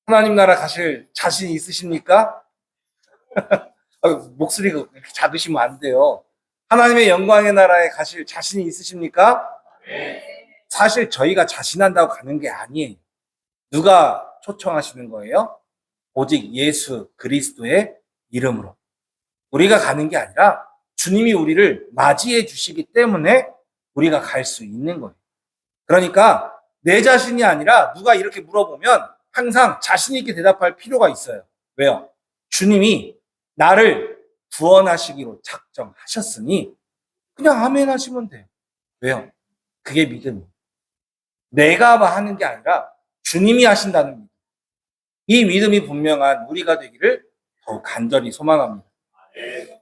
하나님 나라 가실 자신 있으십니까? 목소리가 이렇게 작으시면 안 돼요. 하나님의 영광의 나라에 가실 자신이 있으십니까? 사실 저희가 자신한다고 가는 게 아니에요. 누가 초청하시는 거예요? 오직 예수 그리스도의 이름으로. 우리가 가는 게 아니라 주님이 우리를 맞이해 주시기 때문에 우리가 갈 수 있는 거예요. 그러니까 내 자신이 아니라 누가 이렇게 물어보면 항상 자신 있게 대답할 필요가 있어요. 왜요? 주님이 나를 구원하시기로 작정하셨으니 그냥 아멘 하시면 돼요. 왜요? 그게 믿음이에요. 내가 하는 게 아니라 주님이 하신다는 믿음. 이 믿음이 분명한 우리가 되기를 더욱 간절히 소망합니다.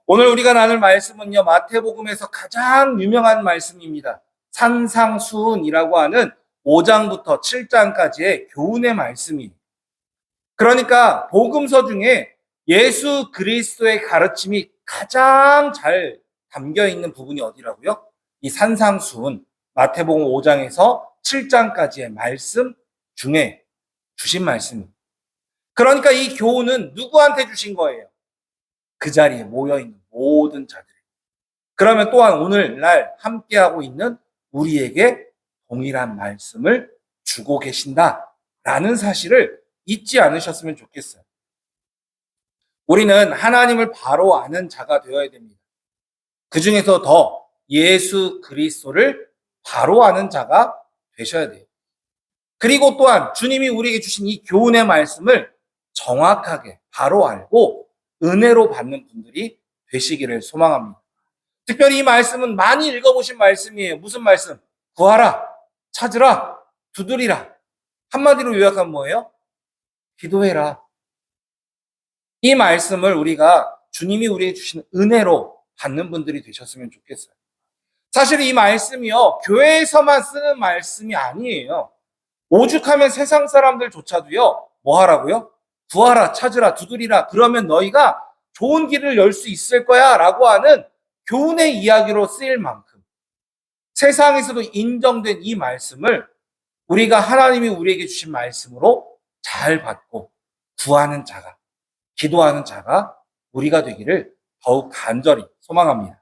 오늘 우리가 나눌 말씀은요, 마태복음에서 가장 유명한 말씀입니다. 산상수훈이라고 하는 5장부터 7장까지의 교훈의 말씀이에요. 그러니까 복음서 중에 예수 그리스도의 가르침이 가장 잘 담겨 있는 부분이 어디라고요? 이 산상수훈, 마태복음 5장에서 7장까지의 말씀 중에 주신 말씀입니다. 그러니까 이 교훈은 누구한테 주신 거예요? 그 자리에 모여있는 모든 자들. 그러면 또한 오늘날 함께하고 있는 우리에게 동일한 말씀을 주고 계신다라는 사실을 잊지 않으셨으면 좋겠어요. 우리는 하나님을 바로 아는 자가 되어야 됩니다. 그 중에서 더 예수 그리스도를 바로 아는 자가 되셔야 돼요. 그리고 또한 주님이 우리에게 주신 이 교훈의 말씀을 정확하게 바로 알고 은혜로 받는 분들이 되시기를 소망합니다. 특별히 이 말씀은 많이 읽어보신 말씀이에요. 무슨 말씀? 구하라, 찾으라, 두드리라. 한마디로 요약하면 뭐예요? 기도해라. 이 말씀을 우리가 주님이 우리에게 주신 은혜로 받는 분들이 되셨으면 좋겠어요. 사실 이 말씀이요, 교회에서만 쓰는 말씀이 아니에요. 오죽하면 세상 사람들조차도요, 뭐 하라고요? 구하라, 찾으라, 두드리라. 그러면 너희가 좋은 길을 열 수 있을 거야 라고 하는 교훈의 이야기로 쓰일 만큼 세상에서도 인정된 이 말씀을 우리가 하나님이 우리에게 주신 말씀으로 잘 받고 구하는 자가, 기도하는 자가 우리가 되기를 더욱 간절히 소망합니다.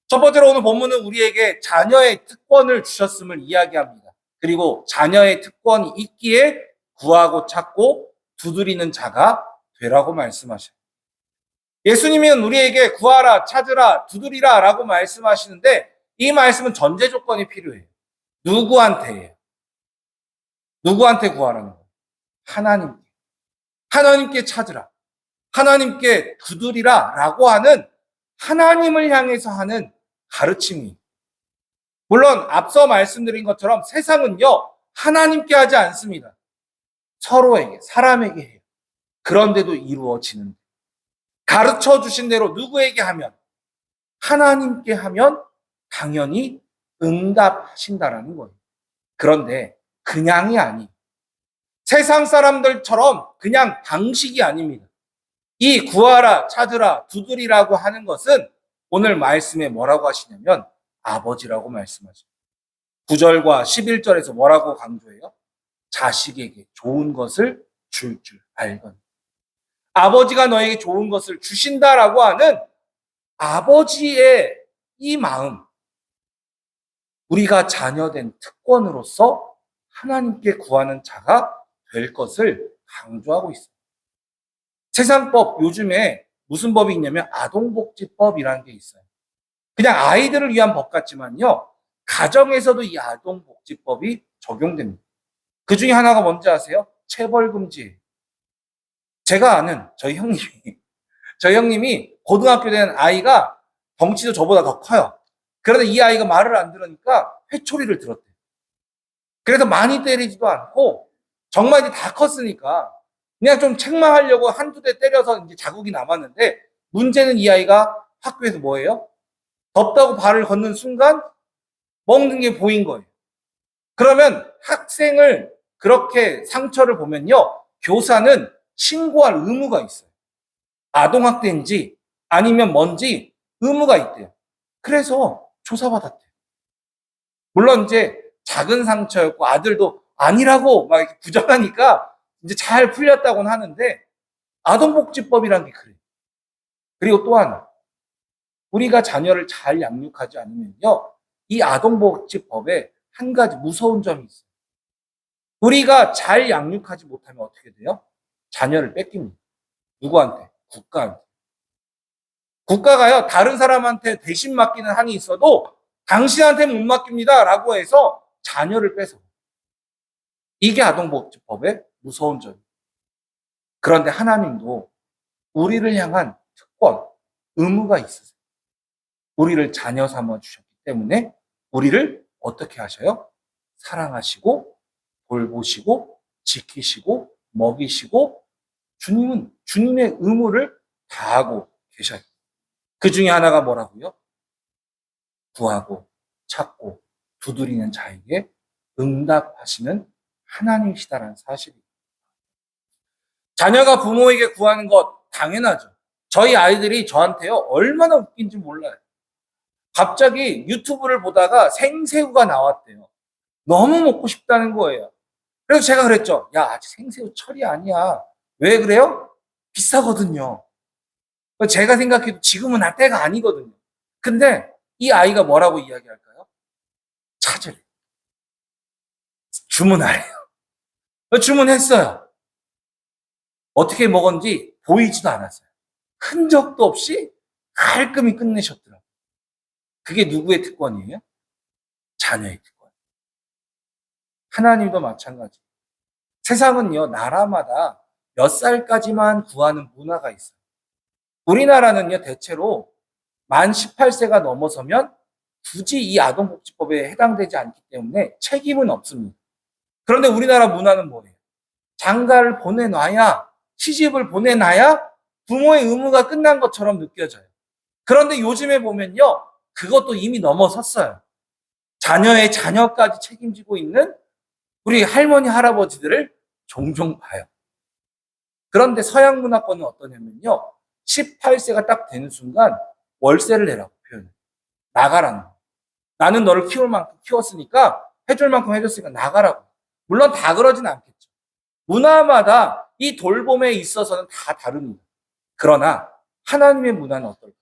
첫 번째로 오늘 본문은 우리에게 자녀의 특권을 주셨음을 이야기합니다. 그리고 자녀의 특권이 있기에 구하고 찾고 두드리는 자가 되라고 말씀하셔요. 예수님은 우리에게 구하라, 찾으라, 두드리라 라고 말씀하시는데 이 말씀은 전제 조건이 필요해요. 누구한테예요? 누구한테 구하라는 거예요? 하나님께. 하나님께 찾으라. 하나님께 두드리라 라고 하는 하나님을 향해서 하는 가르침이. 물론 앞서 말씀드린 것처럼 세상은요, 하나님께 하지 않습니다. 서로에게, 사람에게 해요. 그런데도 이루어지는. 가르쳐 주신 대로 누구에게 하면? 하나님께 하면 당연히 응답하신다라는 거예요. 그런데 그냥이 아니. 세상 사람들처럼 그냥 방식이 아닙니다. 이 구하라, 찾으라, 두드리라고 하는 것은 오늘 말씀에 뭐라고 하시냐면 아버지라고 말씀하죠. 9절과 11절에서 뭐라고 강조해요? 자식에게 좋은 것을 줄 알건. 아버지가 너에게 좋은 것을 주신다라고 하는 아버지의 이 마음, 우리가 자녀된 특권으로서 하나님께 구하는 자가 될 것을 강조하고 있습니다. 세상법, 요즘에 무슨 법이 있냐면 아동복지법이라는 게 있어요. 그냥 아이들을 위한 법 같지만요, 가정에서도 이 아동복지법이 적용됩니다. 그 중에 하나가 뭔지 아세요? 체벌금지예요. 제가 아는 저희 형님이 고등학교 된 아이가 덩치도 저보다 더 커요. 그런데 이 아이가 말을 안 들으니까 회초리를 들었대요. 그래서 많이 때리지도 않고 정말 이제 다 컸으니까 그냥 좀 책망하려고 한두 대 때려서 이제 자국이 남았는데 문제는 이 아이가 학교에서 뭐예요? 덥다고 발을 걷는 순간 먹는 게 보인 거예요. 그러면 학생을 그렇게 상처를 보면요, 교사는 신고할 의무가 있어요. 아동학대인지 아니면 뭔지 의무가 있대요. 그래서 조사받았대요. 물론 이제 작은 상처였고 아들도 아니라고 막 이렇게 부정하니까 이제 잘 풀렸다고는 하는데 아동복지법이란 게 그래요. 그리고 또 하나, 우리가 자녀를 잘 양육하지 않으면요, 이 아동복지법에 한 가지 무서운 점이 있어요. 우리가 잘 양육하지 못하면 어떻게 돼요? 자녀를 뺏깁니다. 누구한테? 국가한테. 국가가요, 다른 사람한테 대신 맡기는 한이 있어도 당신한테 못 맡깁니다 라고 해서 자녀를 뺏어. 이게 아동복지법의 무서운 점이에요. 그런데 하나님도 우리를 향한 특권, 의무가 있으세요. 우리를 자녀 삼아 주셨기 때문에 우리를 어떻게 하셔요? 사랑하시고 돌보시고 지키시고 먹이시고 주님은 주님의 의무를 다하고 계셔요. 그 중에 하나가 뭐라고요? 구하고 찾고 두드리는 자에게 응답하시는 하나님이시다라는 사실이에요. 자녀가 부모에게 구하는 것 당연하죠. 저희 아이들이 저한테요, 얼마나 웃긴지 몰라요. 갑자기 유튜브를 보다가 생새우가 나왔대요. 너무 먹고 싶다는 거예요. 그래서 제가 그랬죠. 야, 아직 생새우 철이 아니야. 왜 그래요? 비싸거든요. 제가 생각해도 지금은 때가 아니거든요. 근데 이 아이가 뭐라고 이야기할까요? 찾으래. 주문하래요. 주문했어요. 어떻게 먹었는지 보이지도 않았어요. 흔적도 없이 깔끔히 끝내셨더라고요. 그게 누구의 특권이에요? 자녀의 특권. 하나님도 마찬가지. 세상은요, 나라마다 몇 살까지만 구하는 문화가 있어요. 우리나라는요, 대체로 만 18세가 넘어서면 굳이 이 아동복지법에 해당되지 않기 때문에 책임은 없습니다. 그런데 우리나라 문화는 뭐예요? 장가를 보내놔야, 시집을 보내놔야 부모의 의무가 끝난 것처럼 느껴져요. 그런데 요즘에 보면요, 그것도 이미 넘어섰어요. 자녀의 자녀까지 책임지고 있는 우리 할머니, 할아버지들을 종종 봐요. 그런데 서양 문화권은 어떠냐면요, 18세가 딱 되는 순간 월세를 내라고 표현해요. 나가라는 거. 나는 너를 키울 만큼 키웠으니까, 해줄 만큼 해줬으니까 나가라고. 물론 다 그러진 않겠죠. 문화마다 이 돌봄에 있어서는 다 다릅니다. 그러나 하나님의 문화는 어떨까요?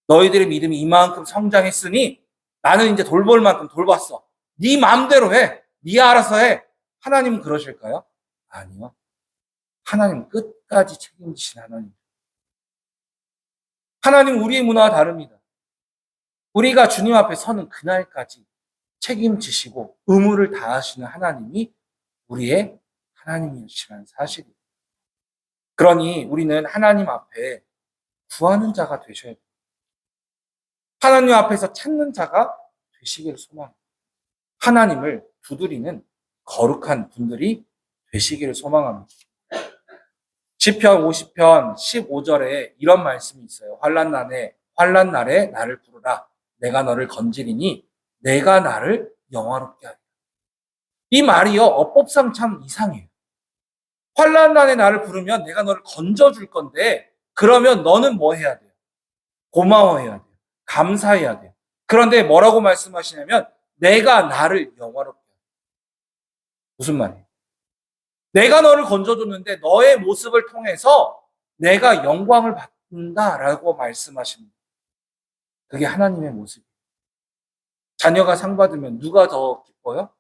너희들의 믿음이 이만큼 성장했으니 나는 이제 돌볼 만큼 돌봤어. 네 마음대로 해. 네 알아서 해. 하나님은 그러실까요? 아니요. 하나님은 끝까지 책임지신 하나님. 하나님은 우리의 문화와 다릅니다. 우리가 주님 앞에 서는 그날까지 책임지시고 의무를 다하시는 하나님이 우리의 하나님이시라는 사실이에요. 그러니 우리는 하나님 앞에 구하는 자가 되셔야 돼요. 하나님 앞에서 찾는 자가 되시기를 소망합니다. 하나님을 두드리는 거룩한 분들이 되시기를 소망합니다. 시편 50편 15절에 이런 말씀이 있어요. 환난 날에 나를 부르라. 내가 너를 건지리니 내가 나를 영화롭게 하리라. 이 말이요, 어법상 참 이상해요. 환난 날에 나를 부르면 내가 너를 건져줄 건데, 그러면 너는 뭐 해야 돼요? 고마워해야 돼요. 감사해야 돼요. 그런데 뭐라고 말씀하시냐면 내가 나를 영화롭게 해요. 무슨 말이에요? 내가 너를 건져줬는데 너의 모습을 통해서 내가 영광을 받는다라고 말씀하십니다. 그게 하나님의 모습이에요. 자녀가 상 받으면 누가 더 기뻐요?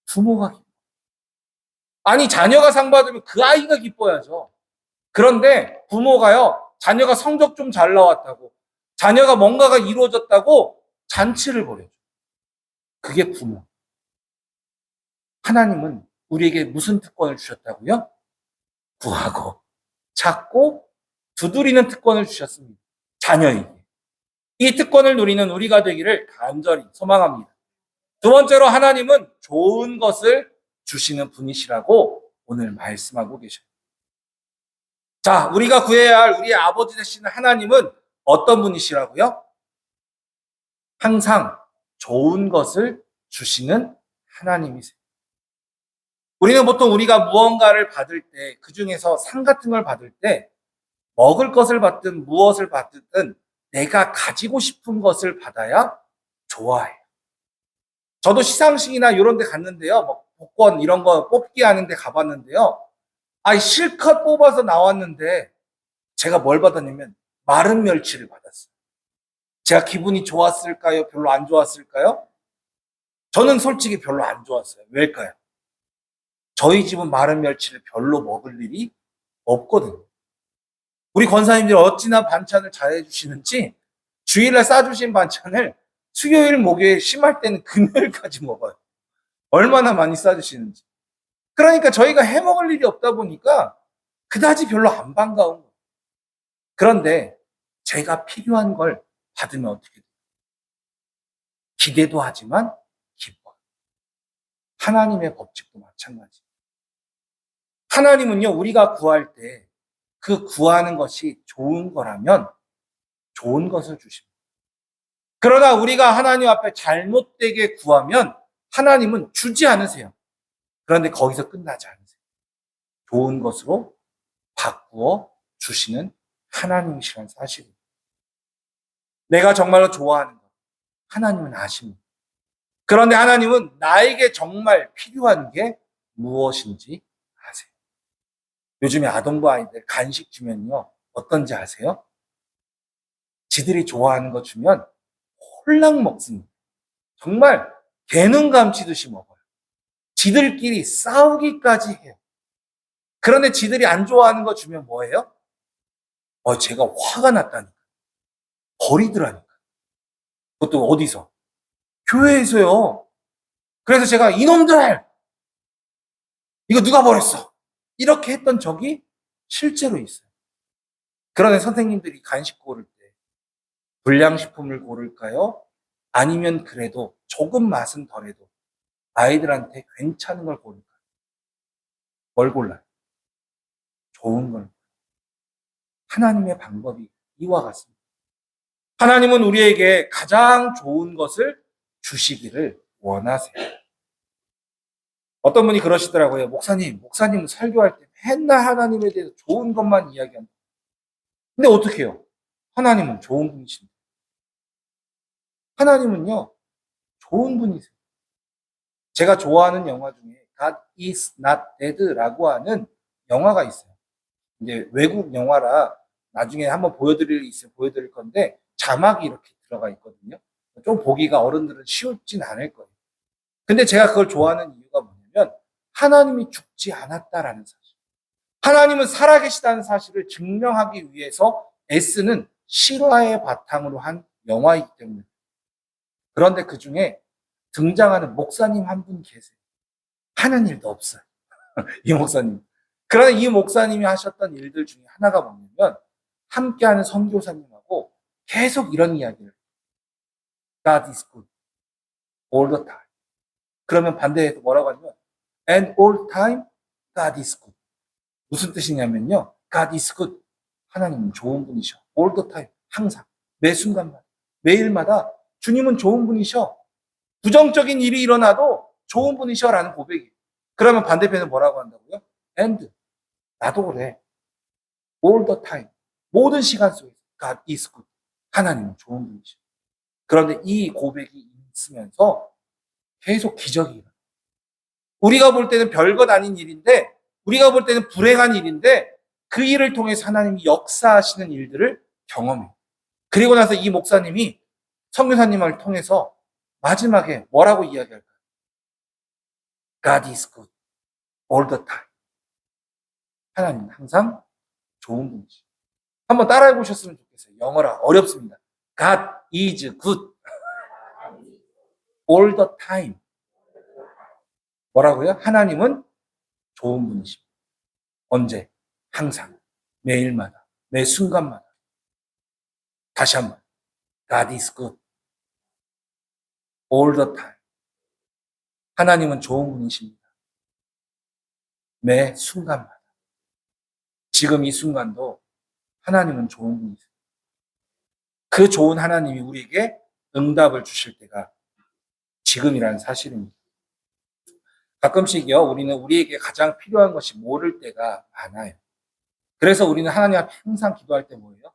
부모가 기뻐요. 아니, 자녀가 상 받으면 그 아이가 기뻐야죠. 그런데 부모가요, 자녀가 성적 좀 잘 나왔다고, 자녀가 뭔가가 이루어졌다고 잔치를 벌여요. 그게 부모. 하나님은 우리에게 무슨 특권을 주셨다고요? 구하고 찾고 두드리는 특권을 주셨습니다. 자녀에게. 이 특권을 누리는 우리가 되기를 간절히 소망합니다. 두 번째로, 하나님은 좋은 것을 주시는 분이시라고 오늘 말씀하고 계셔요. 자, 우리가 구해야 할 우리의 아버지 되시는 하나님은 어떤 분이시라고요? 항상 좋은 것을 주시는 하나님이세요. 우리는 보통 우리가 무언가를 받을 때, 그 중에서 상 같은 걸 받을 때, 먹을 것을 받든 무엇을 받든 내가 가지고 싶은 것을 받아야 좋아해요. 저도 시상식이나 이런 데 갔는데요, 복권 이런 거 뽑기 하는데 가봤는데요. 실컷 뽑아서 나왔는데 제가 뭘 받았냐면 마른 멸치를 받았어요. 제가 기분이 좋았을까요? 별로 안 좋았을까요? 저는 솔직히 별로 안 좋았어요. 왜일까요? 저희 집은 마른 멸치를 별로 먹을 일이 없거든요. 우리 권사님들 어찌나 반찬을 잘해주시는지 주일날 싸주신 반찬을 수요일, 목요일, 심할 때는 금요일까지 먹어요. 얼마나 많이 싸주시는지. 그러니까 저희가 해먹을 일이 없다 보니까 그다지 별로 안 반가운 거예요. 그런데 제가 필요한 걸 받으면 어떻게 돼요? 기대도 하지만 기뻐요. 하나님의 법칙도 마찬가지. 하나님은요, 우리가 구할 때 그 구하는 것이 좋은 거라면 좋은 것을 주십니다. 그러나 우리가 하나님 앞에 잘못되게 구하면 하나님은 주지 않으세요. 그런데 거기서 끝나지 않으세요. 좋은 것으로 바꾸어 주시는 하나님이시라는 사실입니다. 내가 정말로 좋아하는 것, 하나님은 아십니다. 그런데 하나님은 나에게 정말 필요한 게 무엇인지 아세요. 요즘에 아동부 아이들 간식 주면요, 어떤지 아세요? 지들이 좋아하는 거 주면 홀랑 먹습니다. 정말 개눈 감치듯이 먹어요. 지들끼리 싸우기까지 해요. 그런데 지들이 안 좋아하는 거 주면 뭐예요? 제가 화가 났다니까. 버리더라니까. 그것도 어디서? 교회에서요. 그래서 제가 이놈들! 이거 누가 버렸어? 이렇게 했던 적이 실제로 있어요. 그런데 선생님들이 간식 고를 때 불량식품을 고를까요? 아니면 그래도 조금 맛은 덜해도 아이들한테 괜찮은 걸 고를까요? 뭘 골라요? 좋은 걸. 하나님의 방법이 이와 같습니다. 하나님은 우리에게 가장 좋은 것을 주시기를 원하세요. 어떤 분이 그러시더라고요. 목사님은 설교할 때 맨날 하나님에 대해서 좋은 것만 이야기한다. 근데 어떻게 해요? 하나님은 좋은 분이십니다. 하나님은요, 좋은 분이세요. 제가 좋아하는 영화 중에 God is not dead라고 하는 영화가 있어요. 이제 외국 영화라 나중에 한번 보여드릴 건데 자막이 이렇게 들어가 있거든요. 좀 보기가 어른들은 쉬울진 않을 거예요. 근데 제가 그걸 좋아하는 이유가 뭐냐면 하나님이 죽지 않았다라는 사실. 하나님은 살아계시다는 사실을 증명하기 위해서 애쓰는 실화의 바탕으로 한 영화이기 때문에. 그런데 그 중에 등장하는 목사님 한 분 계세요. 하는 일도 없어요. 이 목사님. 그러나 이 목사님이 하셨던 일들 중에 하나가 뭐냐면 함께하는 선교사님하고 계속 이런 이야기를 해요. God is good. All the time. 그러면 반대에서 뭐라고 하냐면 And all time God is good. 무슨 뜻이냐면요. God is good. 하나님은 좋은 분이셔. All the time. 항상. 매 순간마다. 매일마다 주님은 좋은 분이셔. 부정적인 일이 일어나도 좋은 분이셔라는 고백이에요. 그러면 반대편은 뭐라고 한다고요? And. 나도 그래. All the time. 모든 시간 속에서 God is good. 하나님은 좋은 분이셔. 그런데 이 고백이 있으면서 계속 기적이 일어나요. 우리가 볼 때는 별것 아닌 일인데, 우리가 볼 때는 불행한 일인데, 그 일을 통해서 하나님이 역사하시는 일들을 경험해요. 그리고 나서 이 목사님이 선교사님을 통해서 마지막에 뭐라고 이야기할까요? God is good all the time. 하나님은 항상 좋은 분이시죠. 한번 따라해 보셨으면 좋겠어요. 영어라 어렵습니다. God is good all the time. 뭐라고요? 하나님은 좋은 분이십니다. 언제? 항상. 매일마다. 매 순간마다. 다시 한번. God is good all the time. 하나님은 좋은 분이십니다. 매 순간마다. 지금 이 순간도 하나님은 좋은 분이세요. 그 좋은 하나님이 우리에게 응답을 주실 때가 지금이라는 사실입니다. 가끔씩요, 우리는 우리에게 가장 필요한 것이 모를 때가 많아요. 그래서 우리는 하나님 앞에 항상 기도할 때 뭐예요?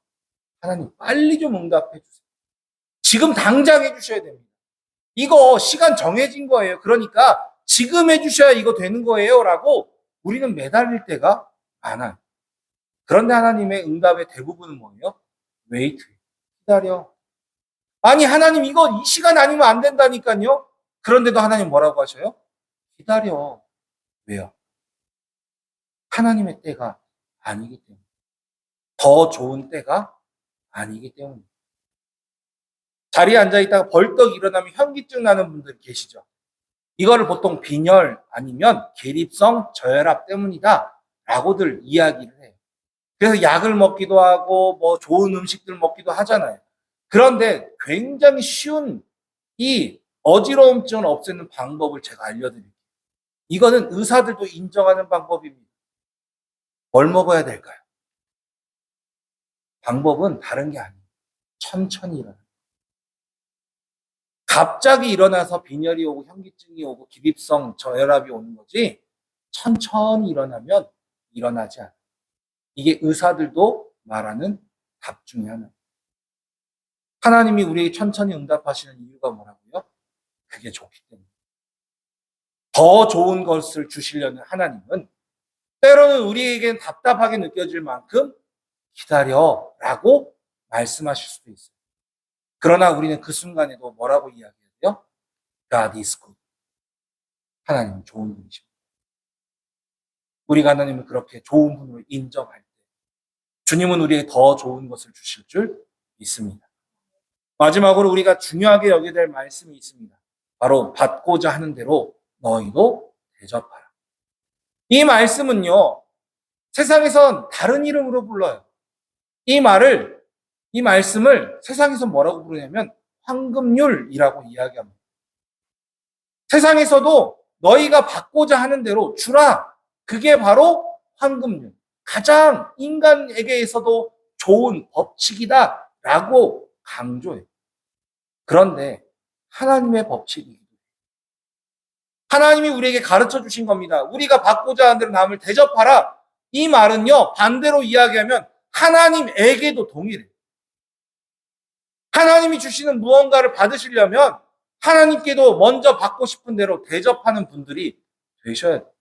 하나님 빨리 좀 응답해 주세요. 지금 당장 해주셔야 됩니다. 이거 시간 정해진 거예요. 그러니까 지금 해주셔야 이거 되는 거예요 라고 우리는 매달릴 때가 많아요. 그런데 하나님의 응답의 대부분은 뭐예요? 웨이트. 기다려. 아니 하나님 이거 이 시간 아니면 안 된다니까요. 그런데도 하나님 뭐라고 하셔요? 기다려. 왜요? 하나님의 때가 아니기 때문에. 더 좋은 때가 아니기 때문에. 자리에 앉아있다가 벌떡 일어나면 현기증 나는 분들이 계시죠. 이거를 보통 빈혈 아니면 계립성 저혈압 때문이다 라고들 이야기를 해요. 그래서 약을 먹기도 하고 뭐 좋은 음식들 먹기도 하잖아요. 그런데 굉장히 쉬운 이 어지러움증을 없애는 방법을 제가 알려드릴게요. 이거는 의사들도 인정하는 방법입니다. 뭘 먹어야 될까요? 방법은 다른 게 아니에요. 천천히 일어나요. 갑자기 일어나서 빈혈이 오고 현기증이 오고 기립성 저혈압이 오는 거지 천천히 일어나면 일어나지 않아요. 이게 의사들도 말하는 답 중에 하나예요. 하나님이 우리에게 천천히 응답하시는 이유가 뭐라고요? 그게 좋기 때문에. 더 좋은 것을 주시려는 하나님은 때로는 우리에겐 답답하게 느껴질 만큼 기다려라고 말씀하실 수도 있어요. 그러나 우리는 그 순간에도 뭐라고 이야기해요? God is good. 하나님은 좋은 분이십니다. 우리가 하나님을 그렇게 좋은 분으로 인정할 때 주님은 우리에게 더 좋은 것을 주실 줄 믿습니다. 마지막으로 우리가 중요하게 여겨야 될 말씀이 있습니다. 바로 받고자 하는 대로 너희도 대접하라. 이 말씀은요, 세상에선 다른 이름으로 불러요. 이 말씀을 세상에서 뭐라고 부르냐면 황금률이라고 이야기합니다. 세상에서도 너희가 받고자 하는 대로 주라. 그게 바로 황금률. 가장 인간에게서도 좋은 법칙이다라고 강조해요. 그런데 하나님의 법칙이 하나님이 우리에게 가르쳐 주신 겁니다. 우리가 받고자 하는 대로 남을 대접하라. 이 말은요, 반대로 이야기하면 하나님에게도 동일해요. 하나님이 주시는 무언가를 받으시려면 하나님께도 먼저 받고 싶은 대로 대접하는 분들이 되셔야 돼요.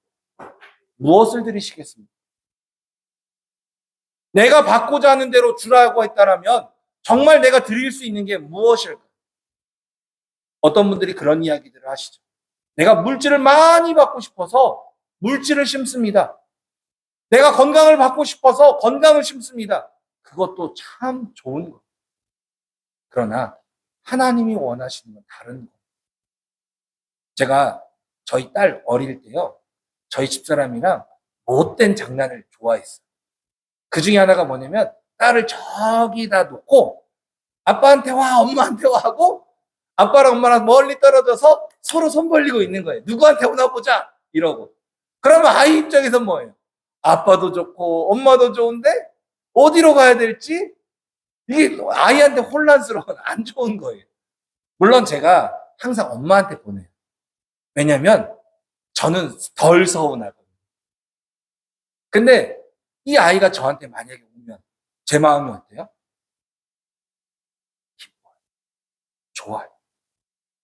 무엇을 드리시겠습니까? 내가 받고자 하는 대로 주라고 했다라면 정말 내가 드릴 수 있는 게 무엇일까? 어떤 분들이 그런 이야기들을 하시죠. 내가 물질을 많이 받고 싶어서 물질을 심습니다. 내가 건강을 받고 싶어서 건강을 심습니다. 그것도 참 좋은 거예요. 그러나 하나님이 원하시는 건 다른 거예요. 제가 저희 딸 어릴 때요. 저희 집사람이랑 못된 장난을 좋아했어요. 그 중에 하나가 뭐냐면 딸을 저기다 놓고 아빠한테 와, 엄마한테 와 하고 아빠랑 엄마랑 멀리 떨어져서 서로 손 벌리고 있는 거예요. 누구한테 오나 보자 이러고. 그러면 아이 입장에서 뭐예요? 아빠도 좋고 엄마도 좋은데 어디로 가야 될지 이게 아이한테 혼란스러운 안 좋은 거예요. 물론 제가 항상 엄마한테 보내요. 왜냐면 저는 덜 서운하거든요. 근데 이 아이가 저한테 만약에 오면 제 마음이 어때요? 기뻐요. 좋아요.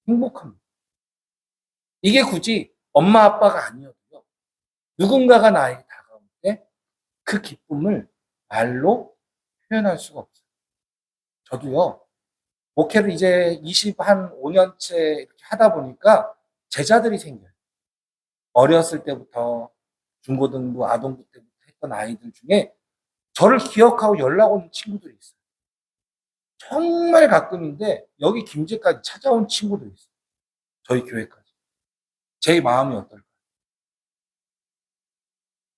행복합니다. 이게 굳이 엄마 아빠가 아니어도요. 누군가가 나에게 다가올 때 그 기쁨을 말로 표현할 수가 없어요. 저도요. 목회를 이제 25년째 이렇게 하다 보니까 제자들이 생겨요. 어렸을 때부터 중고등부, 아동부 때부터 했던 아이들 중에 저를 기억하고 연락 오는 친구들이 있어요. 정말 가끔인데 여기 김제까지 찾아온 친구들이 있어요. 저희 교회까지. 제 마음이 어떨까요?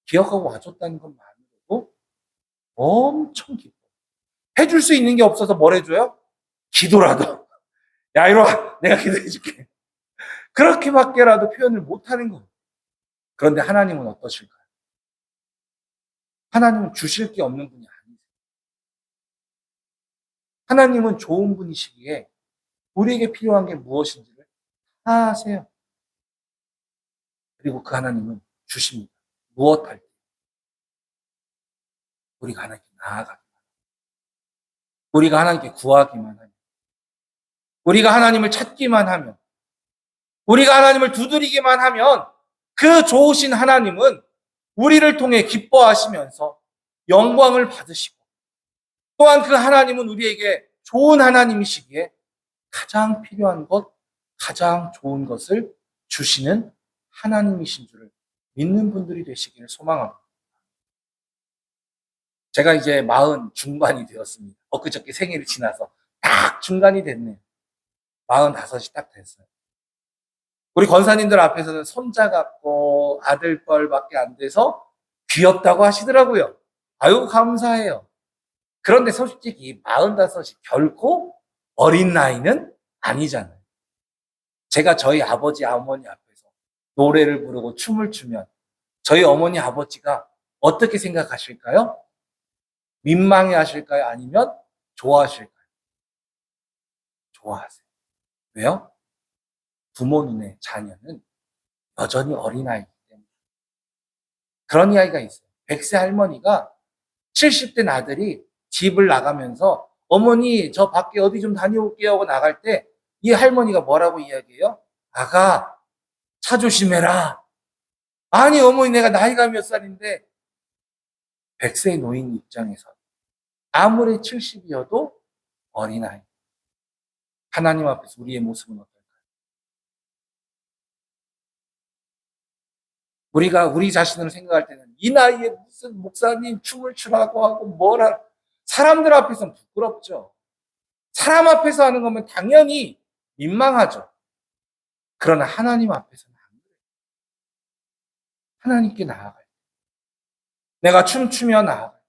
기억하고 와줬다는 것만으로도 엄청 기뻐요. 해줄 수 있는 게 없어서 뭘 해줘요? 기도라도. 야, 이리 와. 내가 기도해줄게. 그렇게밖에라도 표현을 못하는 거예요. 그런데 하나님은 어떠실까요? 하나님은 주실 게 없는 분이 아니세요. 하나님은 좋은 분이시기에 우리에게 필요한 게 무엇인지를 다 아세요. 그리고 그 하나님은 주십니다. 무엇 할 때? 우리가 하나님께 나아가기만 하면. 우리가 하나님께 구하기만 하면. 우리가 하나님을 찾기만 하면. 우리가 하나님을 두드리기만 하면 그 좋으신 하나님은 우리를 통해 기뻐하시면서 영광을 받으시고, 또한 그 하나님은 우리에게 좋은 하나님이시기에 가장 필요한 것, 가장 좋은 것을 주시는 하나님이신 줄을 믿는 분들이 되시기를 소망합니다. 제가 이제 40 중반이 되었습니다. 엊그저께 생일이 지나서 딱 중간이 됐네요. 45이 딱 됐어요. 우리 권사님들 앞에서는 손자 같고 아들뻘밖에 안 돼서 귀엽다고 하시더라고요. 아유, 감사해요. 그런데 솔직히 45이 결코 어린 나이는 아니잖아요. 제가 저희 아버지, 어머니 앞에서 노래를 부르고 춤을 추면 저희 어머니, 아버지가 어떻게 생각하실까요? 민망해 하실까요? 아니면 좋아하실까요? 좋아하세요. 왜요? 부모 눈에 자녀는 여전히 어린아이이기 때문에. 그런 이야기가 있어요. 100세 할머니가 70대 아들이 집을 나가면서 어머니 저 밖에 어디 좀 다녀올게요 하고 나갈 때 이 할머니가 뭐라고 이야기해요? 아가 차 조심해라. 아니 어머니 내가 나이가 몇 살인데. 100세의 노인 입장에서 아무리 70이어도 어린아이. 하나님 앞에서 우리의 모습은 어떨까요? 우리가 우리 자신을 생각할 때는 이 나이에 무슨 목사님 춤을 추라고 하고 뭐라, 사람들 앞에서는 부끄럽죠. 사람 앞에서 하는 거면 당연히 민망하죠. 그러나 하나님 앞에서는 안 그래요. 하나님께 나아갈 때, 내가 춤추며 나아갈 때,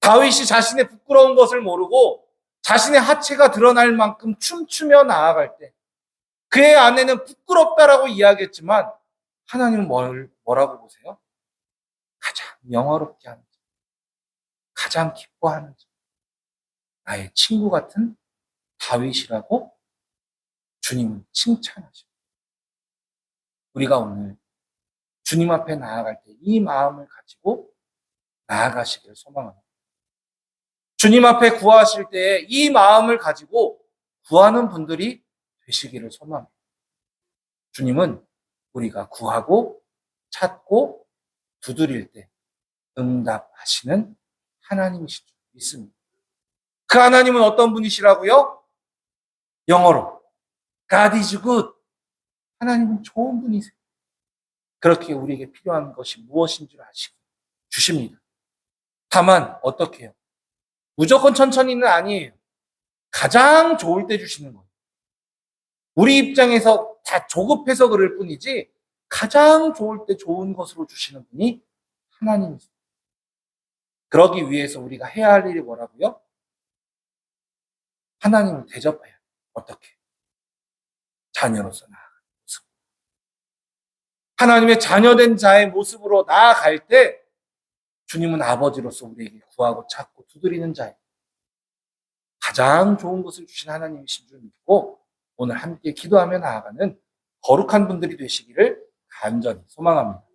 다윗이 자신의 부끄러운 것을 모르고 자신의 하체가 드러날 만큼 춤추며 나아갈 때 그의 아내는 부끄럽다라고 이야기했지만 하나님은 뭐라고 보세요? 가장 영화롭게 하는 자, 가장 기뻐하는 자, 나의 친구 같은 다윗이라고 주님은 칭찬하십니다. 우리가 오늘 주님 앞에 나아갈 때 이 마음을 가지고 나아가시기를 소망합니다. 주님 앞에 구하실 때 이 마음을 가지고 구하는 분들이 되시기를 소망합니다. 주님은 우리가 구하고 찾고 두드릴 때 응답하시는 하나님이신 줄 믿습니다. 그 하나님은 어떤 분이시라고요? 영어로 God is good. 하나님은 좋은 분이세요. 그렇게 우리에게 필요한 것이 무엇인 줄 아시고 주십니다. 다만 어떻게 해요? 무조건 천천히는 아니에요. 가장 좋을 때 주시는 거예요. 우리 입장에서 다 조급해서 그럴 뿐이지 가장 좋을 때 좋은 것으로 주시는 분이 하나님이세요. 그러기 위해서 우리가 해야 할 일이 뭐라고요? 하나님을 대접해야 해요. 어떻게? 자녀로서 나아가는 모습. 하나님의 자녀된 자의 모습으로 나아갈 때 주님은 아버지로서 우리에게 구하고 찾고 두드리는 자예요. 가장 좋은 것을 주신 하나님이신 줄 믿고 오늘 함께 기도하며 나아가는 거룩한 분들이 되시기를 간절히 소망합니다.